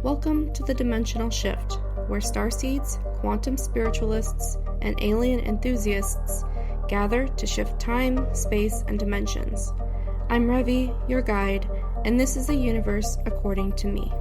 Welcome to the Dimensional Shift, where starseeds, quantum spiritualists, and alien enthusiasts gather to shift time, space, and dimensions. I'm Revi, your guide, and this is the universe according to me.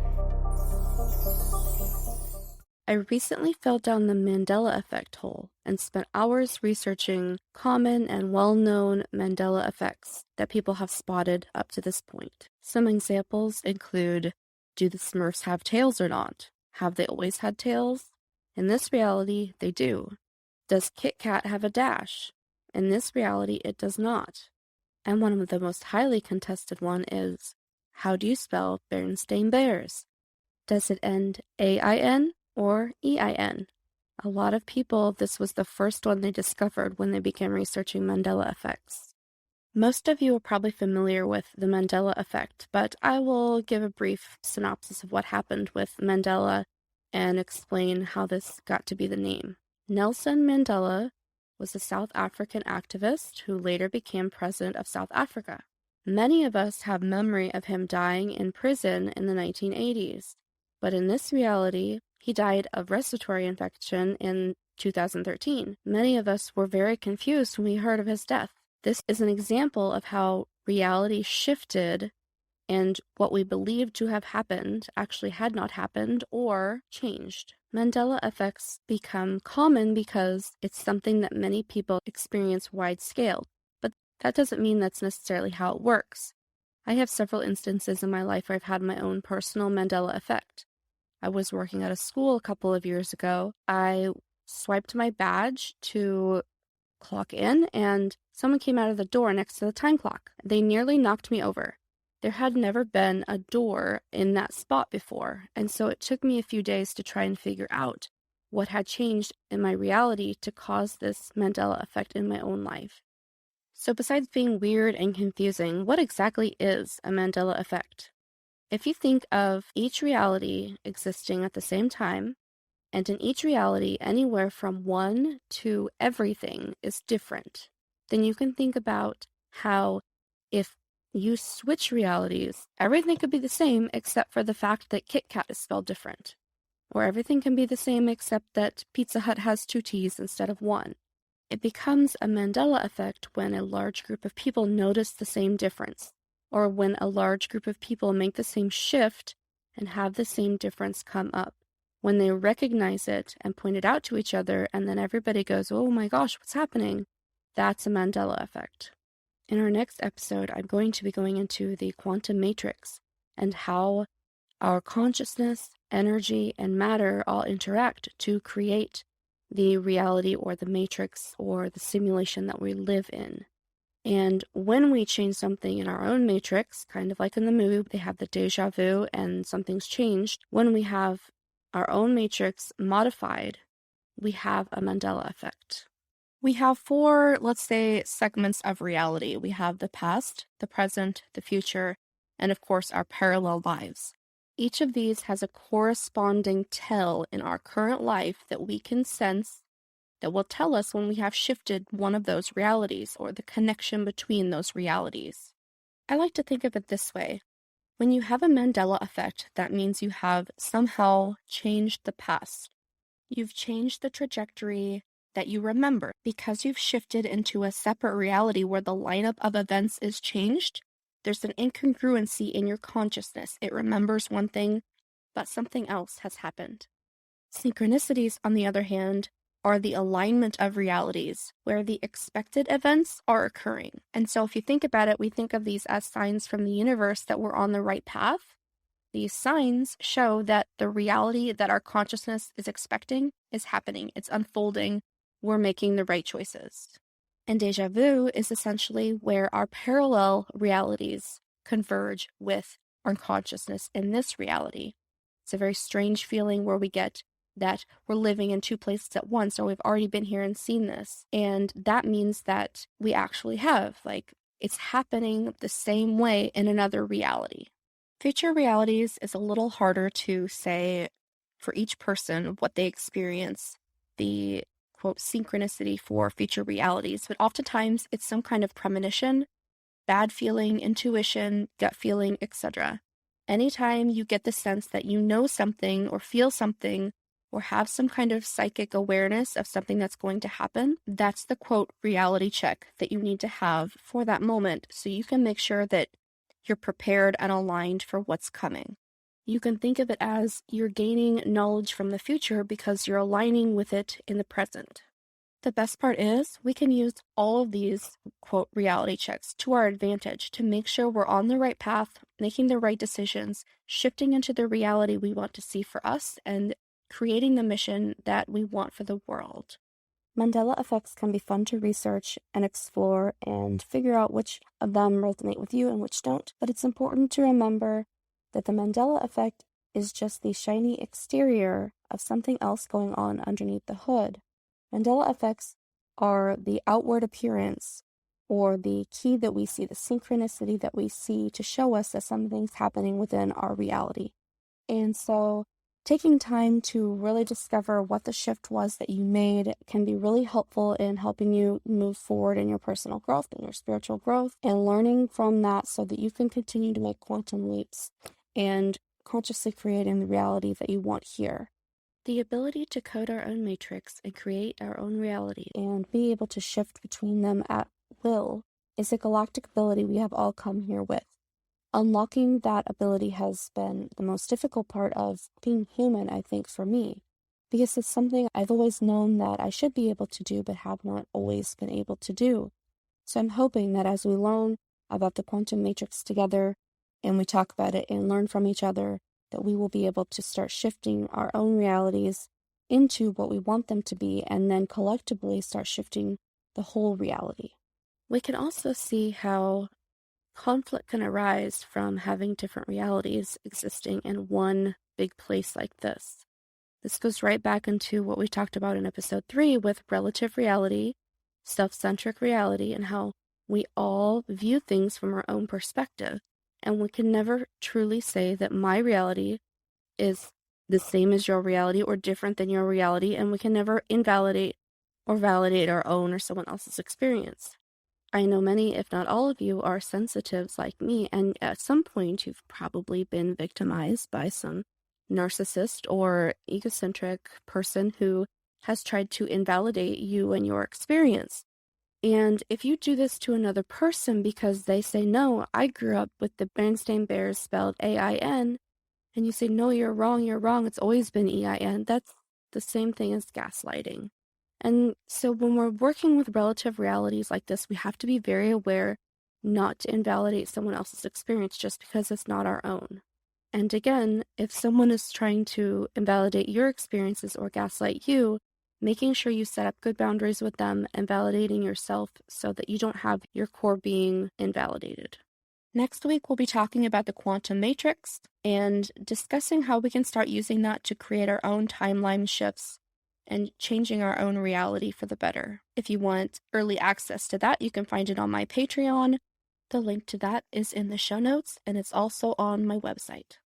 I recently fell down the Mandela Effect hole and spent hours researching common and well-known Mandela effects that people have spotted up to this point. Some examples include: do the Smurfs have tails or not? Have they always had tails? In this reality, they do. Does KitKat have a dash? In this reality, it does not. And one of the most highly contested one is, how do you spell Berenstain bears? Does it end A-I-N or E-I-N? A lot of people, this was the first one they discovered when they began researching Mandela effects. Most of you are probably familiar with the Mandela Effect, but I will give a brief synopsis of what happened with Mandela and explain how this got to be the name. Nelson Mandela was a South African activist who later became president of South Africa. Many of us have memory of him dying in prison in the 1980s, but in this reality, he died of respiratory infection in 2013. Many of us were very confused when we heard of his death. This is an example of how reality shifted and what we believed to have happened actually had not happened or changed. Mandela effects become common because it's something that many people experience wide scale, but that doesn't mean that's necessarily how it works. I have several instances in my life where I've had my own personal Mandela effect. I was working at a school a couple of years ago. I swiped my badge to clock in, and someone came out of the door next to the time clock. They nearly knocked me over. There had never been a door in that spot before, and so it took me a few days to try and figure out what had changed in my reality to cause this Mandela effect in my own life. So besides being weird and confusing, what exactly is a Mandela effect? If you think of each reality existing at the same time, and in each reality, anywhere from one to everything is different, then you can think about how if you switch realities, everything could be the same except for the fact that KitKat is spelled different. Or everything can be the same except that Pizza Hut has 2 T's instead of 1. It becomes a Mandela effect when a large group of people notice the same difference, or when a large group of people make the same shift and have the same difference come up. When they recognize it and point it out to each other, and then everybody goes, oh my gosh, what's happening? That's a Mandela effect. In our next episode, I'm going to be going into the quantum matrix and how our consciousness, energy, and matter all interact to create the reality or the matrix or the simulation that we live in. And when we change something in our own matrix, kind of like in the movie, they have the deja vu and something's changed. When we have our own matrix modified, we have a Mandela effect. We have 4, let's say, segments of reality. We have the past, the present, the future, and of course our parallel lives. Each of these has a corresponding tell in our current life that we can sense that will tell us when we have shifted one of those realities or the connection between those realities. I like to think of it this way. When you have a Mandela effect, that means you have somehow changed the past. You've changed the trajectory that you remember. Because you've shifted into a separate reality where the lineup of events is changed, there's an incongruency in your consciousness. It remembers one thing, but something else has happened. Synchronicities, on the other hand, are the alignment of realities, where the expected events are occurring. And so if you think about it, we think of these as signs from the universe that we're on the right path. These signs show that the reality that our consciousness is expecting is happening. It's unfolding. We're making the right choices. And deja vu is essentially where our parallel realities converge with our consciousness in this reality. It's a very strange feeling where we get that we're living in 2 places at once, or we've already been here and seen this. And that means that we actually have, it's happening the same way in another reality. Future realities is a little harder to say for each person what they experience, the quote synchronicity for future realities, but oftentimes it's some kind of premonition, bad feeling, intuition, gut feeling, etc. Anytime you get the sense that you know something or feel something or have some kind of psychic awareness of something that's going to happen, that's the quote reality check that you need to have for that moment so you can make sure that you're prepared and aligned for what's coming. You can think of it as you're gaining knowledge from the future because you're aligning with it in the present. The best part is we can use all of these, quote, reality checks to our advantage to make sure we're on the right path, making the right decisions, shifting into the reality we want to see for us, and creating the mission that we want for the world. Mandela effects can be fun to research and explore and figure out which of them resonate with you and which don't, but it's important to remember that the Mandela effect is just the shiny exterior of something else going on underneath the hood. Mandela effects are the outward appearance or the key that we see, the synchronicity that we see to show us that something's happening within our reality. And so taking time to really discover what the shift was that you made can be really helpful in helping you move forward in your personal growth and your spiritual growth and learning from that so that you can continue to make quantum leaps and consciously creating the reality that you want here. The ability to code our own matrix and create our own reality and be able to shift between them at will is a galactic ability we have all come here with. Unlocking that ability has been the most difficult part of being human, I think, for me, because it's something I've always known that I should be able to do, but have not always been able to do. So I'm hoping that as we learn about the quantum matrix together, and we talk about it and learn from each other, that we will be able to start shifting our own realities into what we want them to be, and then collectively start shifting the whole reality. We can also see how conflict can arise from having different realities existing in one big place like this. This goes right back into what we talked about in episode 3 with relative reality, self-centric reality, and how we all view things from our own perspective. And we can never truly say that my reality is the same as your reality or different than your reality, and we can never invalidate or validate our own or someone else's experience. I know many, if not all of you, are sensitives like me, and at some point you've probably been victimized by some narcissist or egocentric person who has tried to invalidate you and your experience. And if you do this to another person because they say, no, I grew up with the Berenstain Bears spelled A-I-N, and you say, no, you're wrong, it's always been E-I-N, that's the same thing as gaslighting. And so when we're working with relative realities like this, we have to be very aware not to invalidate someone else's experience just because it's not our own. And again, if someone is trying to invalidate your experiences or gaslight you, making sure you set up good boundaries with them and validating yourself so that you don't have your core being invalidated. Next week, we'll be talking about the quantum matrix and discussing how we can start using that to create our own timeline shifts and changing our own reality for the better. If you want early access to that, you can find it on my Patreon. The link to that is in the show notes, and it's also on my website.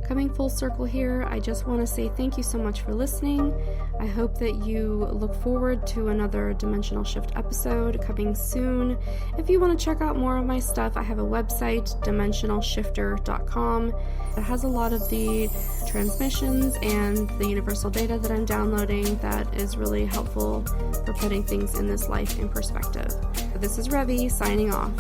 Coming full circle here, I just want to say thank you so much for listening. I hope that you look forward to another Dimensional Shift episode coming soon. If you want to check out more of my stuff, I have a website, dimensionalshifter.com. It has a lot of the transmissions and the universal data that I'm downloading that is really helpful for putting things in this life in perspective. This is Revi signing off.